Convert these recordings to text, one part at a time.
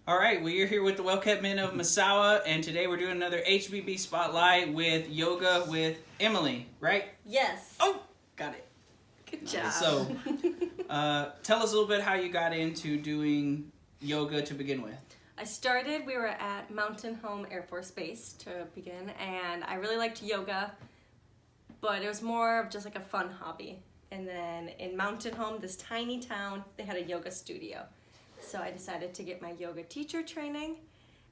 All right, well, you're here with the well-kept men of Misawa, and today we're doing another HBB Spotlight with yoga with Emily, right? Yes. Oh, got it. Good job. So, tell us a little bit how you got into doing yoga to begin with. We were at Mountain Home Air Force Base to begin, and I really liked yoga, but it was more of just like a fun hobby. And then in Mountain Home, this tiny town, they had a yoga studio. So I decided to get my yoga teacher training,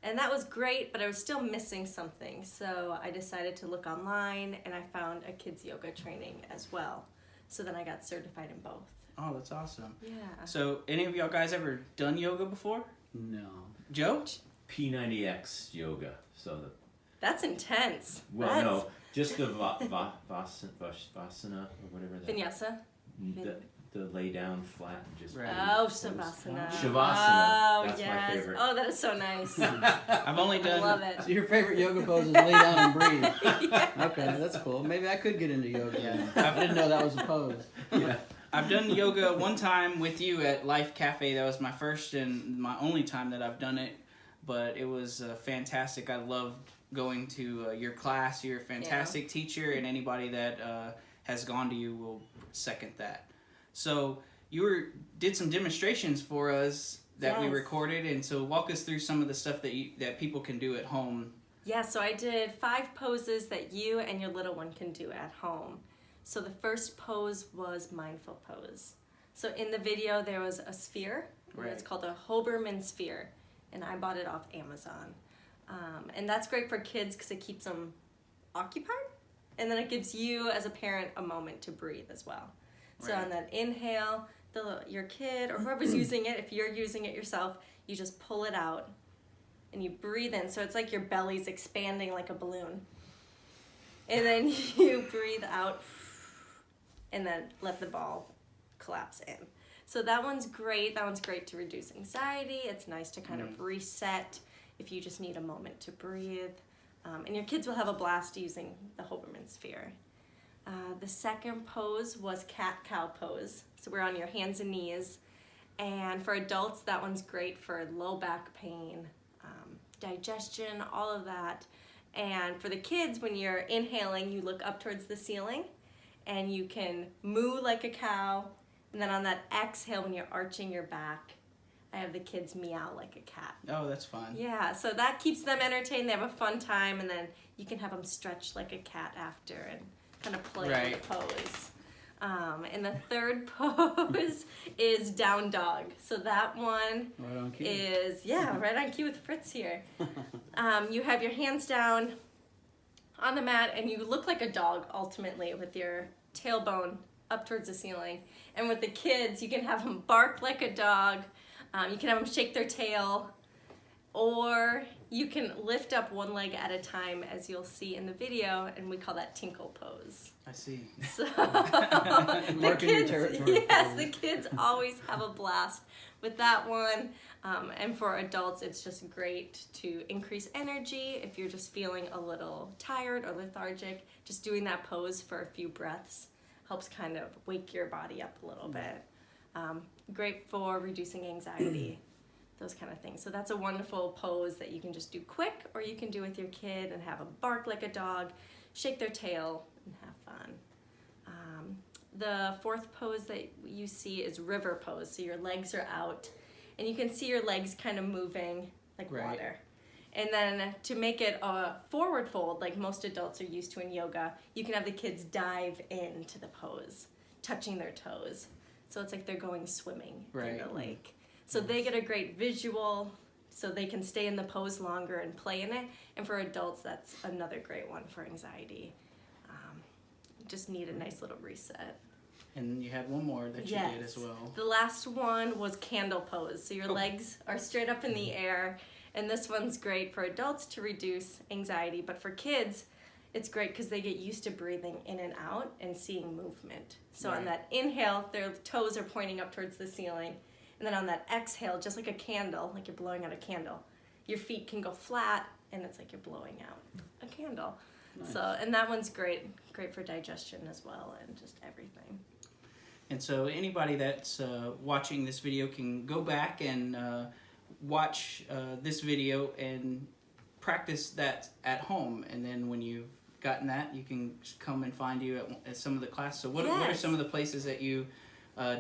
and that was great, but I was still missing something. So I decided to look online, and I found a kids yoga training as well. So then I got certified in both. Oh, that's awesome. Yeah. So, any of y'all guys ever done yoga before? No. Joe? P90X yoga. So That's intense. no, just the vasana or whatever that. Vinyasa. The lay down flat and just. Right. Oh, Shavasana. Shavasana. Oh, That's yes. my favorite. Oh, that is so nice. I've only I done. love it. So your favorite yoga pose is lay down and breathe. Yes. Okay, that's cool. Maybe I could get into yoga. Yeah. I didn't know that was a pose. Yeah. I've done yoga one time with you at Life Cafe. That was my first and my only time that I've done it, but it was fantastic. I loved going to your class. You're a fantastic teacher, and anybody that has gone to you will second that. So you did some demonstrations for us that we Yes. recorded, and so walk us through some of the stuff that people can do at home. Yeah, so I did 5 poses that you and your little one can do at home. So the first pose was mindful pose. So in the video there was a sphere, and it's called a Hoberman sphere, and I bought it off Amazon. And that's great for kids because it keeps them occupied, and then it gives you as a parent a moment to breathe as well. So Right. on that inhale, your kid or whoever's using it, if you're using it yourself, you just pull it out and you breathe in. So it's like your belly's expanding like a balloon. And then you breathe out and then let the ball collapse in. So that one's great. That one's great to reduce anxiety. It's nice to kind of reset if you just need a moment to breathe. And your kids will have a blast using the Hoberman sphere. The second pose was cat-cow pose. So we're on your hands and knees. And for adults, that one's great for low back pain, digestion, all of that. And for the kids, when you're inhaling, you look up towards the ceiling and you can moo like a cow. And then on that exhale, when you're arching your back, I have the kids meow like a cat. Oh, that's fun. Yeah, so that keeps them entertained. They have a fun time, and then you can have them stretch like a cat after and kind of play with the pose. And the third pose is down dog. So that one Right on cue. is, right on cue with Fritz here. You have your hands down on the mat, and you look like a dog ultimately with your tailbone up towards the ceiling. And with the kids, you can have them bark like a dog. You can have them shake their tail, or you can lift up one leg at a time, as you'll see in the video, and we call that tinkle pose. I see. So Marking your territory. yes, the kids always have a blast with that one. And for adults, it's just great to increase energy. If you're just feeling a little tired or lethargic, just doing that pose for a few breaths helps kind of wake your body up a little bit. Great for reducing anxiety, those kind of things. So that's a wonderful pose that you can just do quick, or you can do with your kid and have them bark like a dog, shake their tail, and have fun. The fourth pose that you see is river pose. So your legs are out, and you can see your legs kind of moving like water. And then to make it a forward fold, like most adults are used to in yoga, you can have the kids dive into the pose, touching their toes. So it's like they're going swimming in the lake. So they get a great visual, so they can stay in the pose longer and play in it. And for adults, that's another great one for anxiety. Just need a nice little reset. And you had one more that you did as well. The last one was candle pose. So your legs are straight up in the air. And this one's great for adults to reduce anxiety. But for kids, it's great because they get used to breathing in and out and seeing movement. So on that inhale, their toes are pointing up towards the ceiling. And then on that exhale, just like a candle, like you're blowing out a candle, your feet can go flat, and it's like you're blowing out a candle. Nice. So, and that one's great for digestion as well, and just everything. And so anybody that's watching this video can go back and watch this video and practice that at home, and then when you've gotten that, you can come and find you at some of the classes. So what are some of the places that you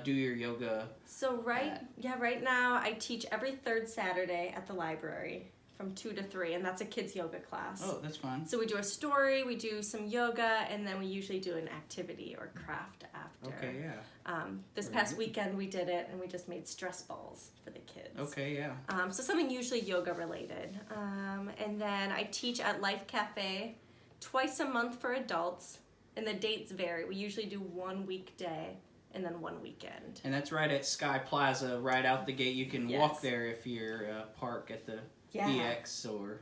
do your yoga? So right now I teach every third Saturday at the library from 2 to 3, and that's a kids yoga class. Oh, that's fun. So we do a story, we do some yoga, and then we usually do an activity or craft after. Okay, yeah. This past weekend we did it, and we just made stress balls for the kids. Okay, yeah. So something usually yoga related. And then I teach at Life Cafe twice a month for adults, and the dates vary. We usually do 1 weekday and then 1 weekend. And that's right at Sky Plaza, right out the gate. You can walk there if you're park at the EX or...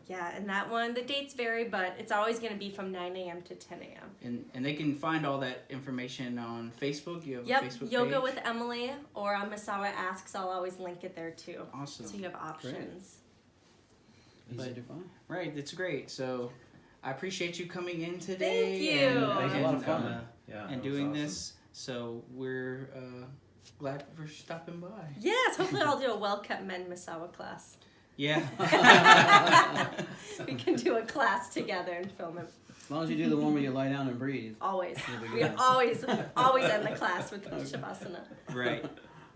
Yeah, and that one, the dates vary, but it's always going to be from 9 a.m. to 10 a.m. And they can find all that information on Facebook. You have a Facebook page? Yoga with Emily, or on Misawa Asks. I'll always link it there too. Awesome. So you have options. Easy to find. Right, that's great. So I appreciate you coming in today. Thank you. And, It was a lot of fun. And doing this. So we're glad for stopping by. Yes, hopefully I'll do a well-kept men Misawa class. Yeah. We can do a class together and film it. As long as you do the one where you lie down and breathe. Always. You'll be We good. always end the class with Shavasana. Right.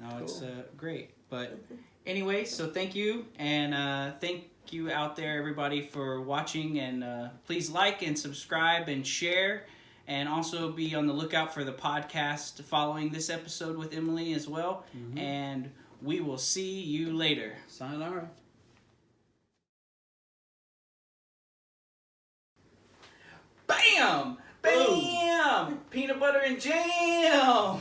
No, it's great. But anyway, so thank you. And thank you out there, everybody, for watching. And please like and subscribe and share. And also be on the lookout for the podcast following this episode with Emily as well. Mm-hmm. And we will see you later. Sayonara. Bam! Bam! Peanut butter and jam!